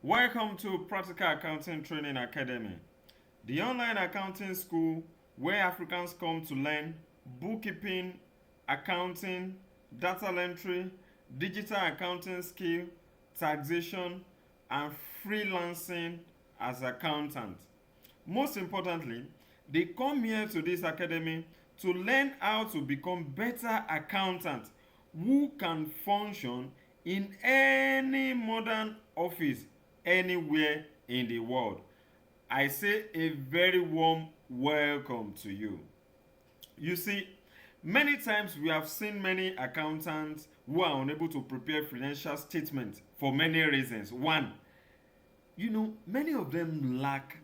Welcome to Practical Accounting Training Academy, the online accounting school where Africans come to learn bookkeeping, accounting, data entry, digital accounting skill, taxation, and freelancing as accountants. Most importantly, they come here to this academy to learn how to become better accountants who can function in any modern office anywhere in the world. I say a very warm welcome to you. You see, many times we have seen many accountants who are unable to prepare financial statements for many reasons. One, many of them lack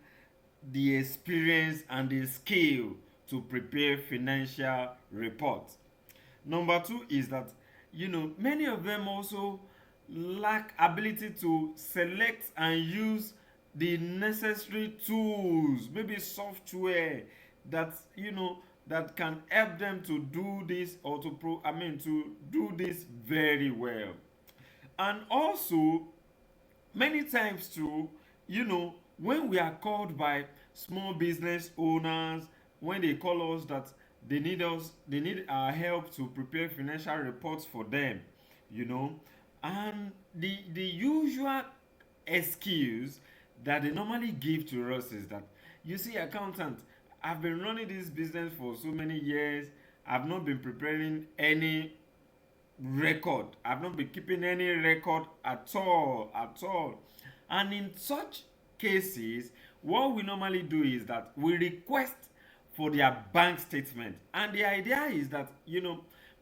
the experience and the skill to prepare financial reports. Number two is that many of them also lack ability to select and use the necessary tools, maybe software that that can help them to do this or to do this very well. And also many times too, when we are called by small business owners, when they call us that they need our help to prepare financial reports for them, you know and the usual excuse that they normally give to us is that, you see, accountant, I've been running this business for so many years, I've not been preparing any record. I've not been keeping any record at all, at all. And in such cases, what we normally do is that we request for their bank statement. And the idea is that,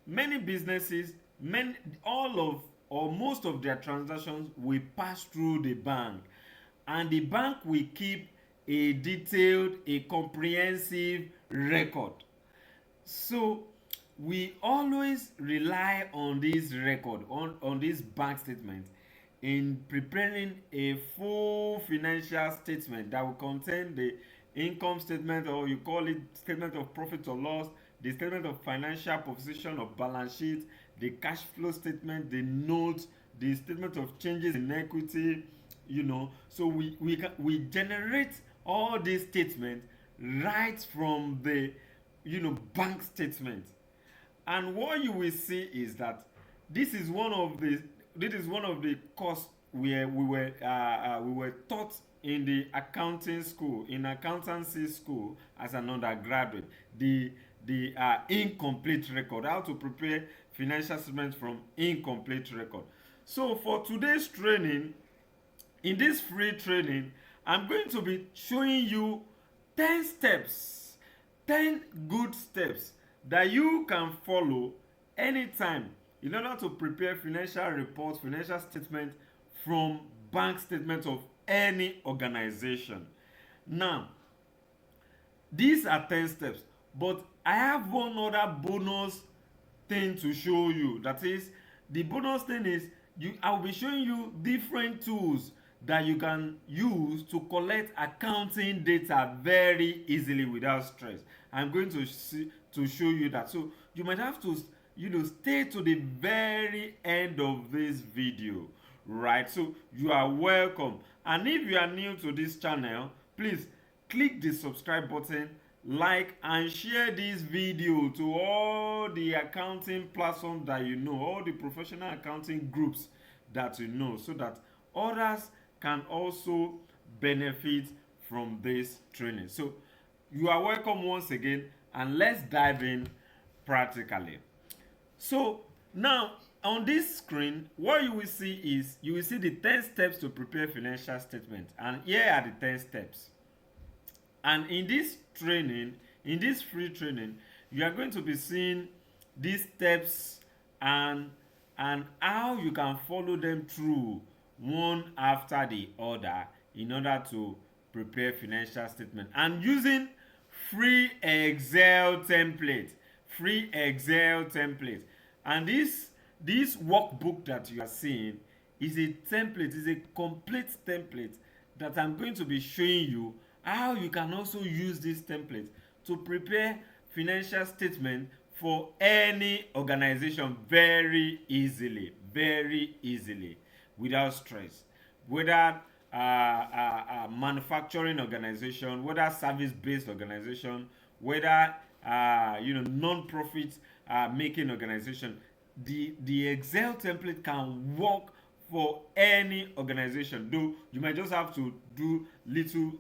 many businesses, many, all of or most of their transactions will pass through the bank. And the bank will keep a detailed, a comprehensive record. So we always rely on this record, on this bank statement, in preparing a full financial statement that will contain the income statement, or you call it statement of profit or loss, the statement of financial position or balance sheet, the cash flow statement, the notes, the statement of changes in equity. So we generate all these statements right from the bank statement. And what you will see is that this is one of the course where we were taught in the accounting school, in accountancy school, as an undergraduate, the incomplete record, how to prepare financial statements from incomplete record. So for today's training, in this free training, I'm going to be showing you 10 steps, 10 good steps that you can follow anytime in order to prepare financial reports, financial statements from bank statements of any organization. Now, these are 10 steps, but I have one other bonus thing to show you. That is, the bonus thing is, I'll be showing you different tools that you can use to collect accounting data very easily without stress. I'm going to show you that. So you might have to stay to the very end of this video, right? So you are welcome. And if you are new to this channel, please click the subscribe button, like and share this video to all the accounting platforms that all the professional accounting groups that so that others can also benefit from this training. So you are welcome once again, and let's dive in practically. So now on this screen, what you will see is the 10 steps to prepare financial statement, and here are the 10 steps. And in this training, in this free training, you are going to be seeing these steps and how you can follow them through one after the other in order to prepare financial statement, and using free Excel template. And this workbook that you are seeing is a template, is a complete template that I'm going to be showing you how you can also use this template to prepare financial statement for any organization very easily, without stress. Whether manufacturing organization, whether service-based organization, whether non-profit making organization, the Excel template can work for any organization. Though you might just have to do little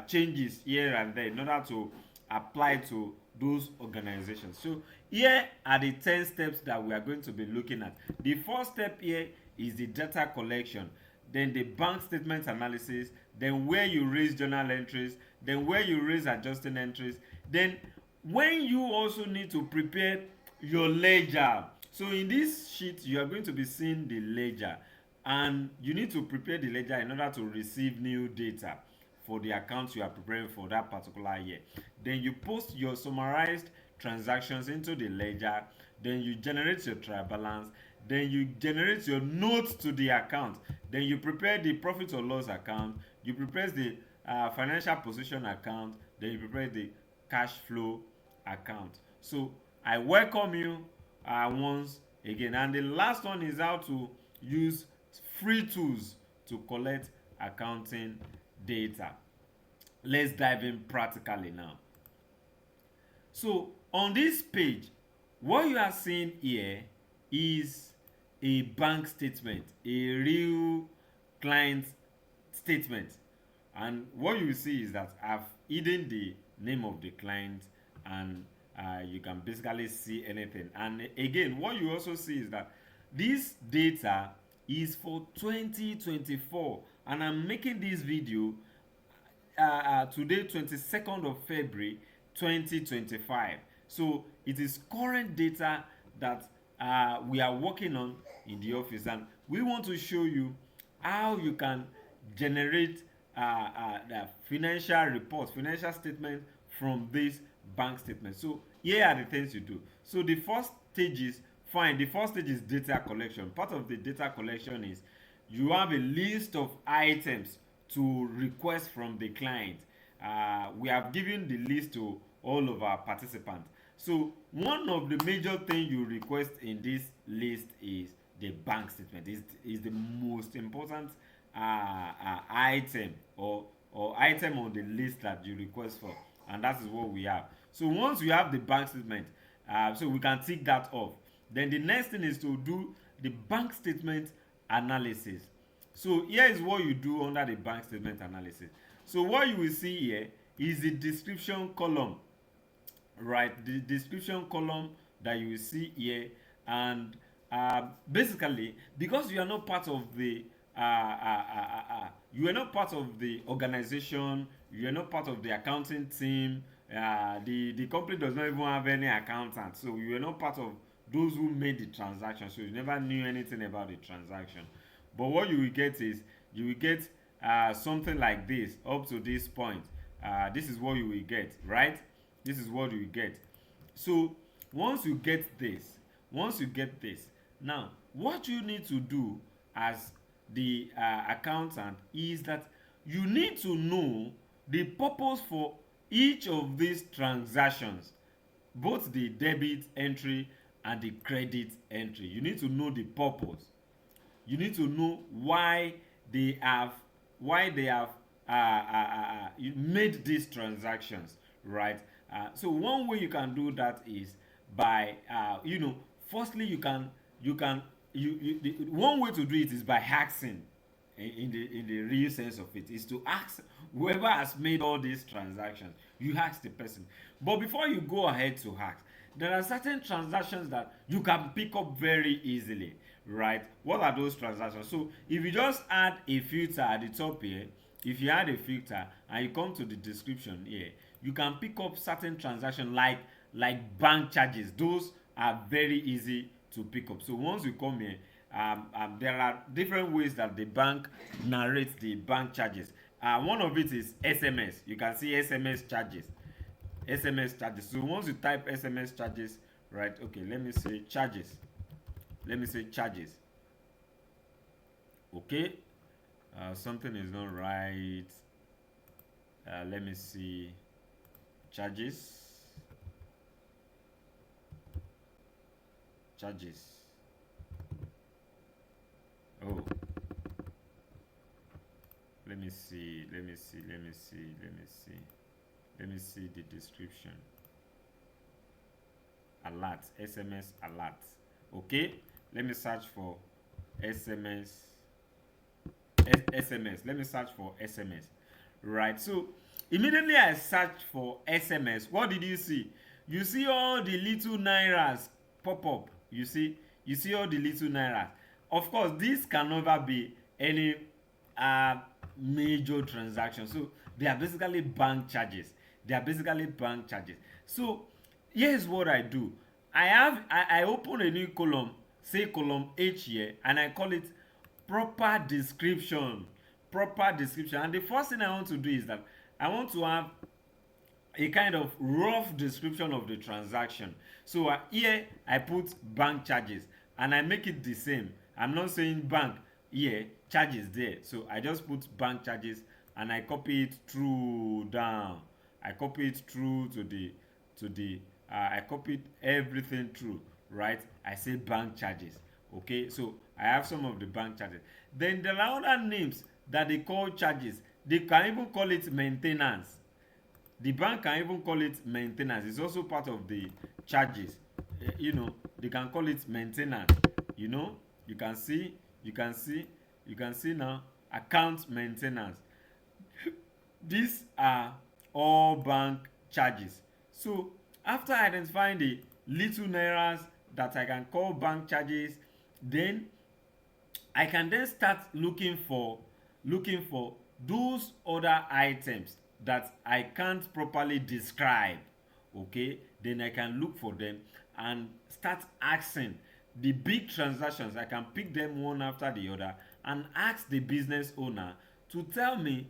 changes here and there in order to apply to those organizations. So here are the 10 steps that we are going to be looking at. The first step here is the data collection, then the bank statement analysis, then where you raise journal entries, then where you raise adjusting entries, then when you also need to prepare your ledger. So in this sheet you are going to be seeing the ledger, and you need to prepare the ledger in order to receive new data for the accounts you are preparing for that particular year. Then you post your summarized transactions into the ledger, then you generate your trial balance, then you generate your notes to the account, then you prepare the profit or loss account, you prepare the financial position account, then you prepare the cash flow account. So I welcome you once again, and the last one is how to use free tools to collect accounting data. Let's dive in practically now. So on this page, what you are seeing here is a bank statement, a real client statement. And what you see is that I've hidden the name of the client, and you can basically see anything. And again, what you also see is that this data is for 2024, and I'm making this video today, 22nd of February 2025. So it is current data that we are working on in the office, and we want to show you how you can generate the financial reports, financial statement from this bank statement. So here are the things you do. So the first stage is fine. The first stage is data collection. Part of the data collection is you have a list of items to request from the client. We have given the list to all of our participants. So one of the major things you request in this list is the bank statement. Is the most important item or item on the list that you request for, and that is what we have. So once you have the bank statement, so we can tick that off. Then the next thing is to do the bank statement analysis. So here is what you do under the bank statement analysis. So what you will see here is the description column, right? The description column that you will see here, and basically, because you are not part of the you are not part of the organization, you are not part of the accounting team, the company does not even have any accountant, so you are not part of those who made the transaction, so you never knew anything about the transaction. But what you will get is you will get something like this up to this point. This is what you will get, right? This is what you will get. So once you get this, now what you need to do as the accountant is that you need to know the purpose for each of these transactions, both the debit entry and the credit entry. You need to know the purpose. You need to know why they have made these transactions, right? So one way you can do that is by firstly one way to do it is by asking. In the real sense of it is to ask whoever has made all these transactions. You ask the person, but before you go ahead to ask, there are certain transactions that you can pick up very easily, right? What are those transactions? So if you just add a filter at the top here, if you add a filter and you come to the description here, you can pick up certain transactions like bank charges. Those are very easy to pick up. So once you come here, there are different ways that the bank narrates the bank charges. One of it is SMS. You can see SMS charges. So once you type SMS charges, right? Okay, let me say charges. Okay, something is not right. Let me see charges. Oh, let me see. Let me see the description. Alert, SMS alert. Okay, let me search for SMS. SMS. Let me search for SMS. Right. So immediately I searched for SMS. What did you see? You see all the little nairas pop up. You see all the little nairas. Of course, this can never be any major transaction. So they are basically bank charges. So here's what I do. I open a new column, say column H here, and I call it proper description. And the first thing I want to do is that I want to have a kind of rough description of the transaction. So here I put bank charges and I make it the same. I'm not saying bank here, charges there. So I just put bank charges and I copy it through down. I copy it through I copied everything through, right? I say bank charges. Okay, so I have some of the bank charges. Then there are other names that they call charges. They can even call it maintenance. The bank can even call it maintenance. It's also part of the charges. They can call it maintenance. You can see now account maintenance. These are all bank charges. So after identifying the little nairas that I can call bank charges, then I can then start looking for those other items that I can't properly describe. Okay, then I can look for them and start asking the big transactions. I can pick them one after the other and ask the business owner to tell me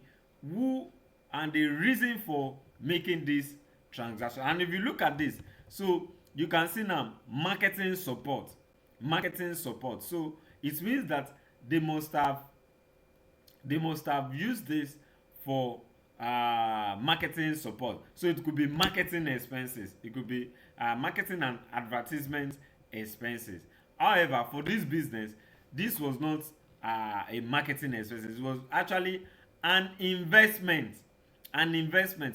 who and the reason for making this transaction. And if you look at this, so you can see now marketing support. So it means that they must have used this for marketing support. So it could be marketing expenses, it could be marketing and advertisement expenses. However, for this business, this was not a marketing expenses. It was actually an investment.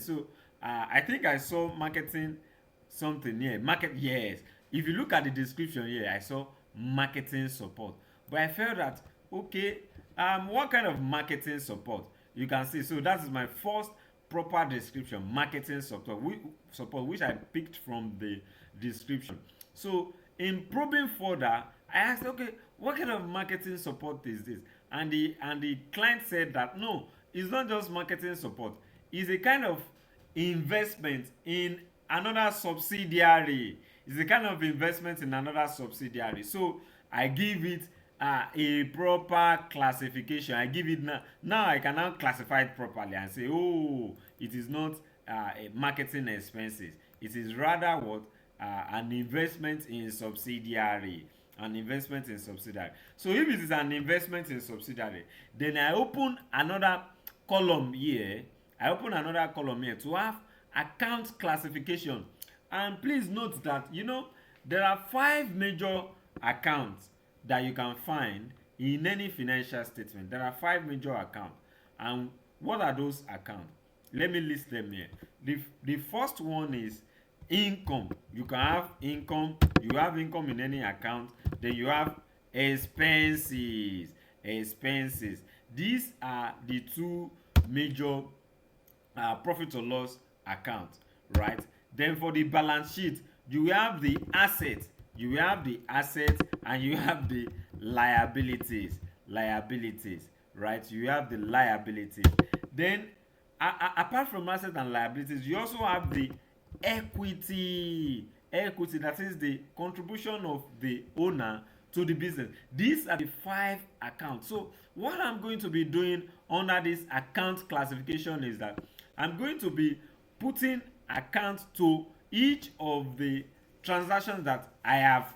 So I think I saw marketing something here. Yes. If you look at the description here, I saw marketing support. But I felt that, okay, what kind of marketing support? You can see. So that is my first proper description, marketing support, which I picked from the description. So in probing further, I asked, okay, what kind of marketing support is this? And the client said that no, it's not just marketing support. It's a kind of investment in another subsidiary. So I give it a proper classification. I give it now I can now classify it properly and say, oh, it is not a marketing expenses. It is rather what an investment in subsidiary. So if it is an investment in subsidiary, then I open another column here. To have account classification. And please note that there are 5 major accounts that you can find in any financial statement. There are 5 major accounts. And what are those accounts? Let me list them here. The first one is income. You can have income. You have income in any account. Then you have expenses. These are the 2 major profit or loss accounts, right? Then for the balance sheet, you have the assets, and you have the liabilities, right? You have the liabilities. Then apart from assets and liabilities, you also have the equity, that is the contribution of the owner to the business. These are the 5 accounts. So what I'm going to be doing under this account classification is that I'm going to be putting accounts to each of the transactions that I have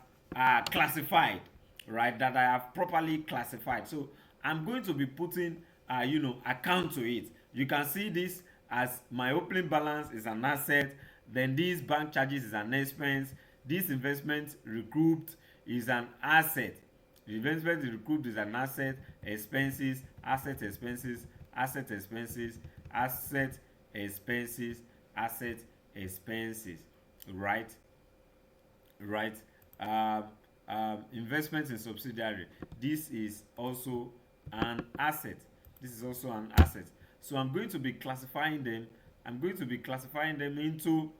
classified, right? That I have properly classified. So I'm going to be putting, account to it. You can see this as my opening balance is an asset. Then these bank charges is an expense. This investment recouped is an asset. The investment recouped is an asset. Expenses, asset expenses, asset expenses, asset expenses, asset expenses, right? Right. um, Investment in subsidiary, this is also an asset. This is also an asset. So I'm going to be classifying them. I'm going to be classifying them into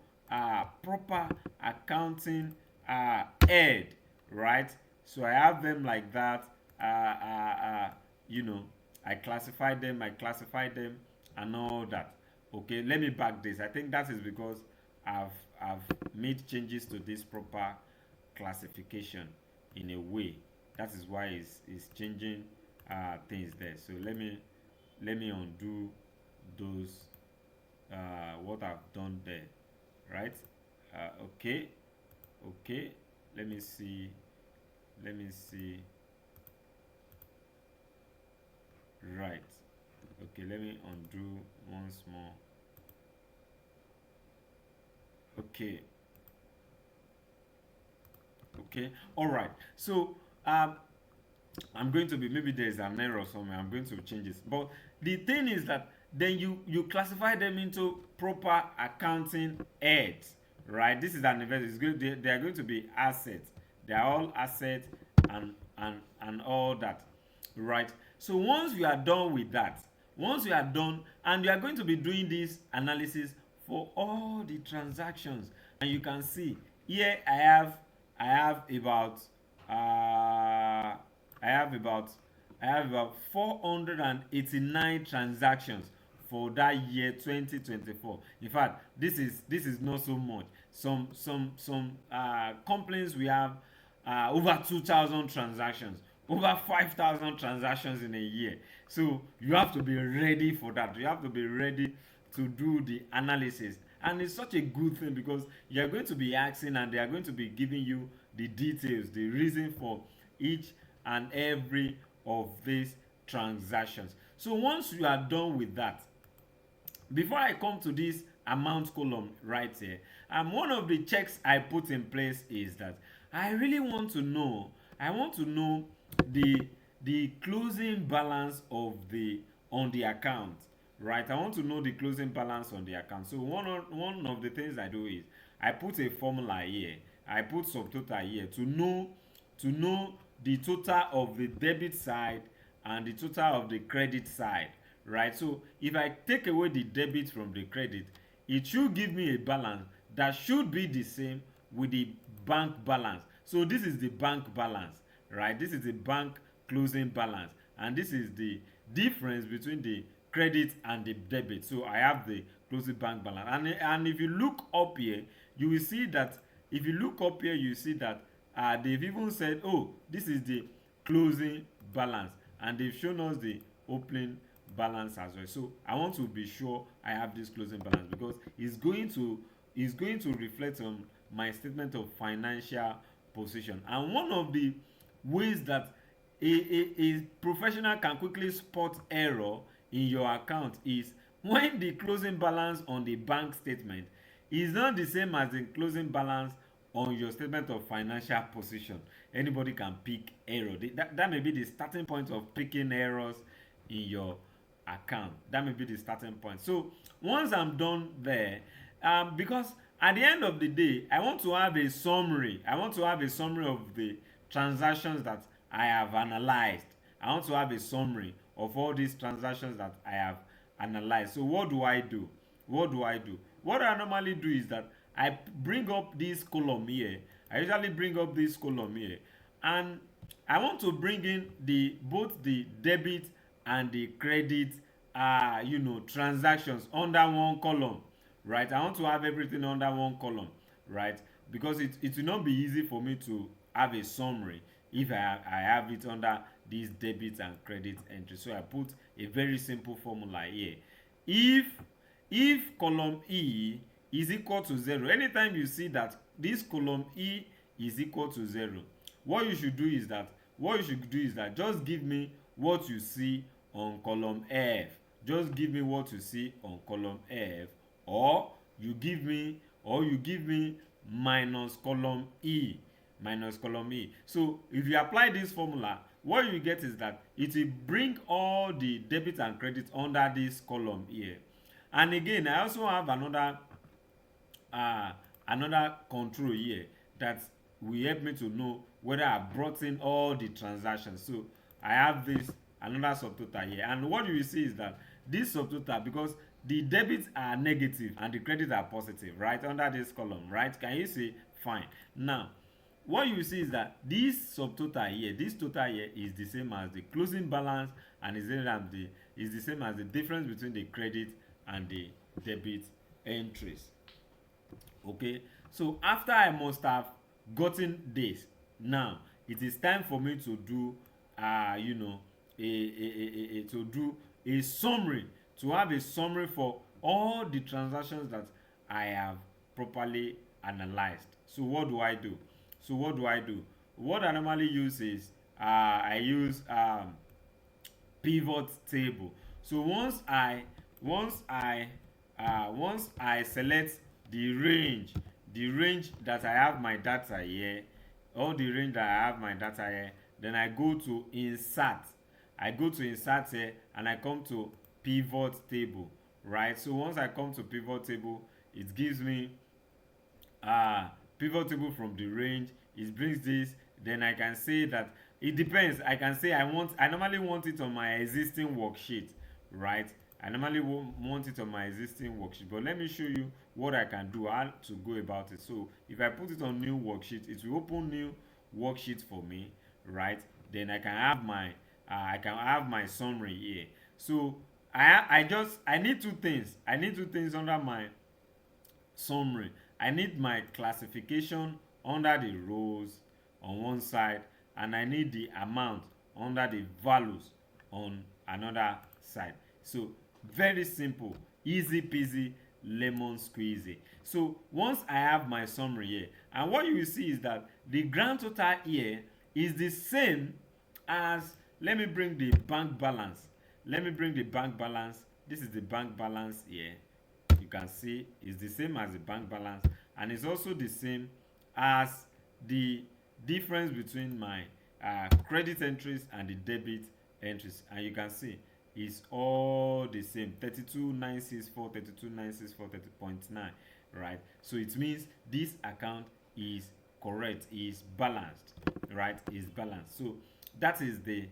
proper accounting head, right? So I have them like that. You know, I classify them. And all that. Okay, let me back this. I think that is because I've I've made changes to this proper classification in a way. That is why it's changing things there. So let me undo those what I've done there, right? Okay, okay. Let me see. Let me see. Right. Okay. Let me undo once more. Okay. Okay. All right. So I'm going to be, maybe there's an error somewhere. I'm going to change this. But the thing is that then you classify them into proper accounting heads, right? This is an investment. It's going, they are going to be assets. They are all assets and all that, right? So once you are done with that, once you are done, and you are going to be doing this analysis for all the transactions, and you can see here I have about I have about I have about 489 transactions for that year 2024. In fact, this is not so much. Some companies, we have over 2,000 transactions, over 5,000 transactions in a year. So you have to be ready for that. You have to be ready to do the analysis. And it's such a good thing because you're going to be asking and they are going to be giving you the details, the reason for each and every of these transactions. So once you are done with that, before I come to this amount column right here, one of the checks I put in place is that I really want to know, I want to know the the closing balance of the on the account, right? I want to know the closing balance on the account. So one of the things I do is I put a formula here. I put subtotal here to know the total of the debit side and the total of the credit side, right? So if I take away the debit from the credit, it should give me a balance that should be the same with the bank balance. So this is the bank balance, right? This is the bank closing balance, and this is the difference between the credit and the debit. So I have the closing bank balance, and if you look up here, you will see that if you look up here, you see that they've even said, oh, this is the closing balance, and they've shown us the opening balance as well. So I want to be sure I have this closing balance because it's going to reflect on my statement of financial position. And one of the ways that a professional can quickly spot error in your account is when the closing balance on the bank statement is not the same as the closing balance on your statement of financial position. Anybody can pick error. That may be the starting point of picking errors in your account. That may be the starting point. So once I'm done there, because at the end of the day, I want to have a summary. I want to have a summary of the transactions that I have analyzed. I want to have a summary of all these transactions that I have analyzed. So what do I do? What do I do? What I normally do is that I bring up this column here. I usually bring up this column here, and I want to bring in the both the debit and the credit transactions under one column, right? I want to have everything under one column, right? Because it will not be easy for me to have a summary if I have it under these debit and credit entry. So I put a very simple formula here. If column E is equal to 0, anytime you see that this column E is equal to 0, what you should do is that just give me what you see on column F. Just give me what you see on column F, or you give me minus column E. So if you apply this formula, what you get is that it will bring all the debit and credit under this column here. And again, I also have another control here that will help me to know whether I brought in all the transactions. So I have this another subtotal here, and what you will see is that this subtotal, because the debits are negative and the credits are positive, right, under this column, right? Can you see? Fine. Now what you see is that this subtotal here, this total here, is the same as the closing balance, and is the same as the difference between the credit and the debit entries. Okay, so after I must have gotten this, now it is time for me to do you know, to do a summary, to have a summary for all the transactions that I have properly analyzed. So what do I do? What I normally use is I use pivot table. So once I select the range that I have my data here, all the range that I have my data here, then I go to insert. Here, and I come to pivot table, right? So once I come to pivot table, it gives me pivot table from the range. It brings this. Then I can say that it depends. I can say I normally want it on my existing worksheet, right? I normally want it on my existing worksheet, but let me show you what I can do, how to go about it. So if I put it on new worksheet, it will open new worksheet for me, right? Then I can have my summary here. So I need two things. Under my summary. I need my classification under the rows on one side, and I need the amount under the values on another side. So very simple, easy peasy, lemon squeezy. So once I have my summary here, and what you will see is that the grand total here is the same as, let me bring the bank balance. This is the bank balance here. You can see it's the same as the bank balance, and it's also the same as the difference between my credit entries and the debit entries. And you can see it's all the same, 32,964, 32,964, 30.9, right? So it means this account is correct, is balanced, right? Is balanced. So that is the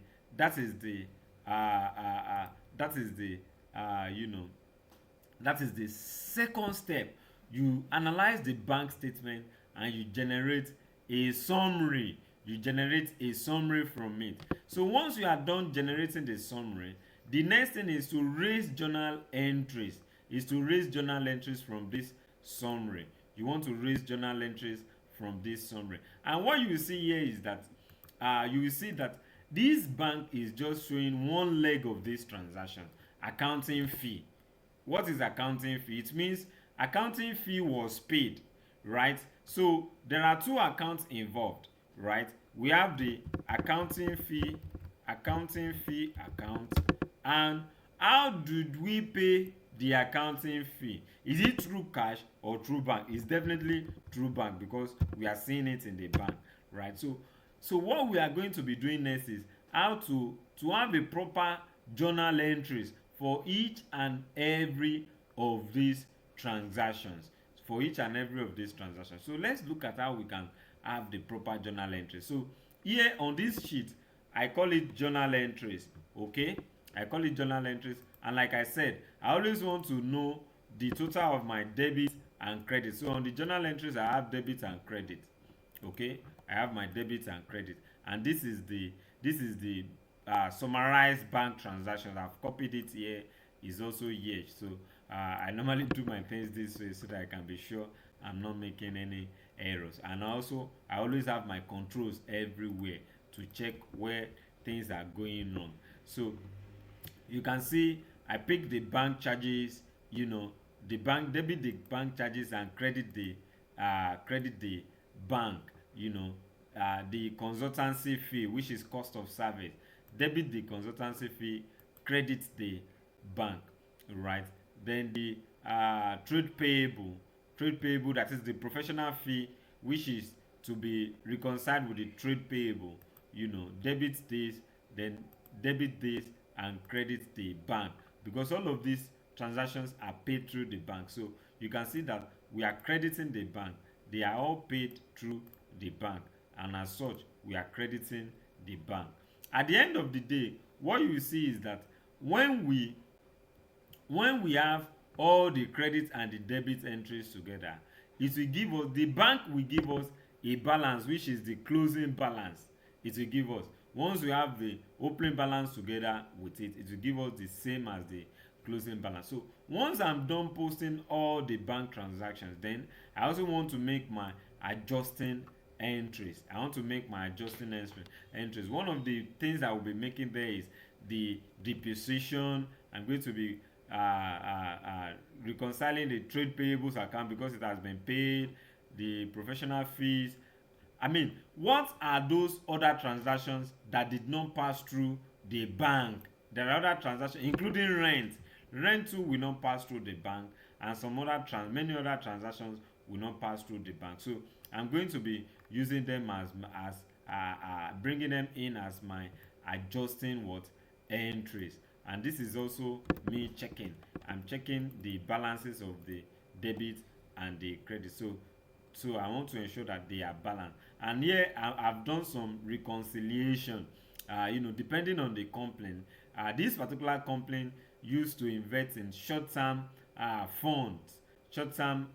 second step. You analyze the bank statement and you generate a summary. From it. So once you are done generating the summary, the next thing is to raise journal entries. From this summary. You want to raise journal entries from this summary. And what you will see here is that you will see that this bank is just showing one leg of this transaction, accounting fee. What is accounting fee? It means accounting fee was paid, right? So there are two accounts involved, right? We have the accounting fee account, and how did we pay the accounting fee? Is it through cash or through bank? It's definitely through bank, because we are seeing it in the bank, right? So what we are going to be doing next is how to have a proper journal entries for each and every of these transactions. So let's look at how we can have the proper journal entries. So here on this sheet, I call it journal entries. Okay, I call it journal entries, and like I said, I always want to know the total of my debit and credit. So on the journal entries, I have debit and credit. Okay, I have my debit and credit, and this is the summarized bank transactions. I've copied it here. Is also here. So I normally do my things this way so that I can be sure I'm not making any errors. And also I always have my controls everywhere to check where things are going on. So you can see I pick the bank charges, the bank debit the bank charges and credit the bank, the consultancy fee, which is cost of service. Debit the consultancy fee, credit the bank, right? Then the trade payable, that is the professional fee, which is to be reconciled with the trade payable. Debit this then debit this and credit the bank, because all of these transactions are paid through the bank. So you can see that we are crediting the bank. They are all paid through the bank, and as such we are crediting the bank. At the end of the day, what you will see is that when we have all the credit and the debit entries together, it will give us, the bank will give us a balance, which is the closing balance. It will give us, once we have the opening balance together with it, it will give us the same as the closing balance. So once I'm done posting all the bank transactions, then I also want to make my adjusting entries. I want to make my adjusting entries. One of the things I will be making there is the depreciation. I'm going to be reconciling the trade payables account because it has been paid, the professional fees. I mean, what are those other transactions that did not pass through the bank? There are other transactions, including rent. Rent too will not pass through the bank, and some other many other transactions will not pass through the bank. So I'm going to be using them as bringing them in as my adjusting what entries. And this is also me checking. I'm checking the balances of the debit and the credit. So I want to ensure that they are balanced. And here I've done some reconciliation. Depending on the complaint, this particular complaint used to invest in short-term funds, short-term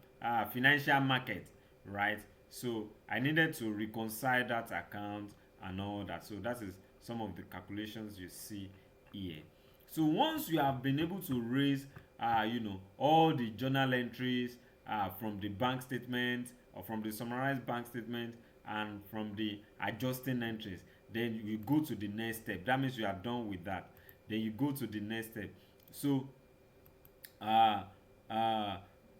financial market, right? So I needed to reconcile that account and all that. So that is some of the calculations you see here. So once you have been able to raise all the journal entries from the bank statement, or from the summarized bank statement, and from the adjusting entries, then you go to the next step. That means you are done with that. Then you go to the next step. So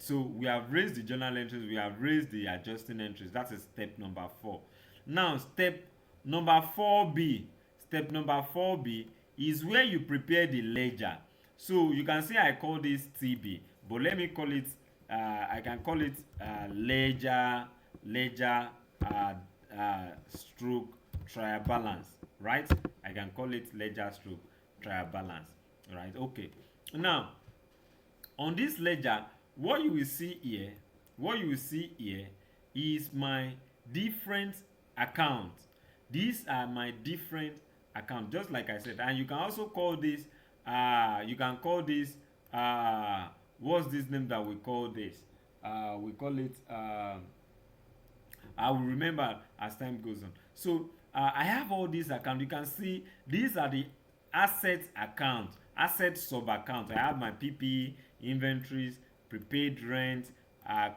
we have raised the journal entries, we have raised the adjusting entries. That is step number 4. Now step number 4b is where you prepare the ledger. So you can see I call this TB, but let me call it I can call it ledger stroke trial balance, right? I can call it ledger stroke trial balance, right? Okay. Now on this ledger, what you will see here is my different accounts. These are my different accounts, just like I said. And you can also call this what's this name that we call this? We call it I will remember as time goes on. So I have all these accounts. You can see these are the assets account, asset sub account. I have my PPE, inventories, prepaid rent,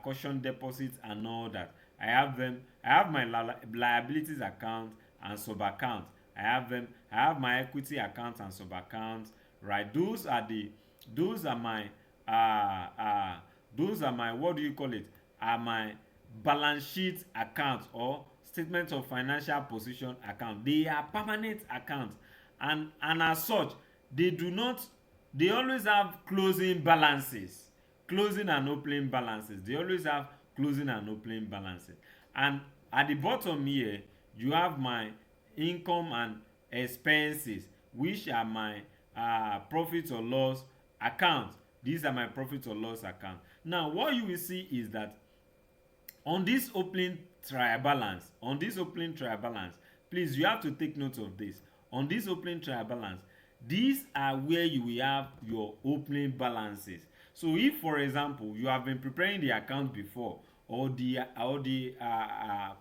caution deposits, and all that. I have them. I have my liabilities account and sub account. I have them. I have my equity account and sub accounts. Right. Those are my what do you call it? Are my balance sheet account or statement of financial position account. They are permanent accounts, and as such, they always have closing balances, closing and opening balances. They always have closing and opening balances. And at the bottom here, you have my income and expenses, which are my profit or loss account. These are my profit or loss account. Now what you will see is that on this opening trial balance, please, you have to take note of this. On this opening trial balance, these are where you will have your opening balances. So if, for example, you have been preparing the account before, or the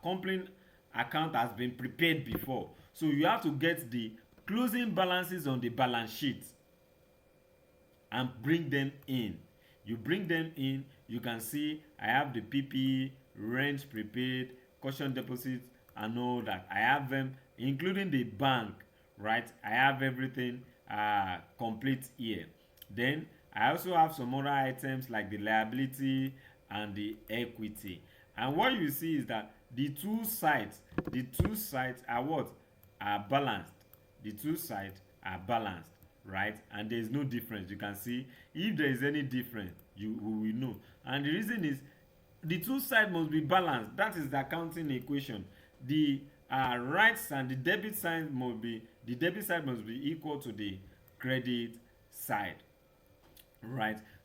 complaint account has been prepared before, so you have to get the closing balances on the balance sheet and bring them in. You bring them in, you can see I have the PPE, rent prepaid, caution deposits, and all that. I have them, including the bank, right? I have everything complete here. Then I also have some other items like the liability and the equity. And what you see is that the two sides are what? Are balanced. The two sides are balanced, right? And there is no difference. You can see if there is any difference, we will know. And the reason is the two sides must be balanced. That is the accounting equation. The rights and the debit side must be The debit side must be equal to the credit side, right?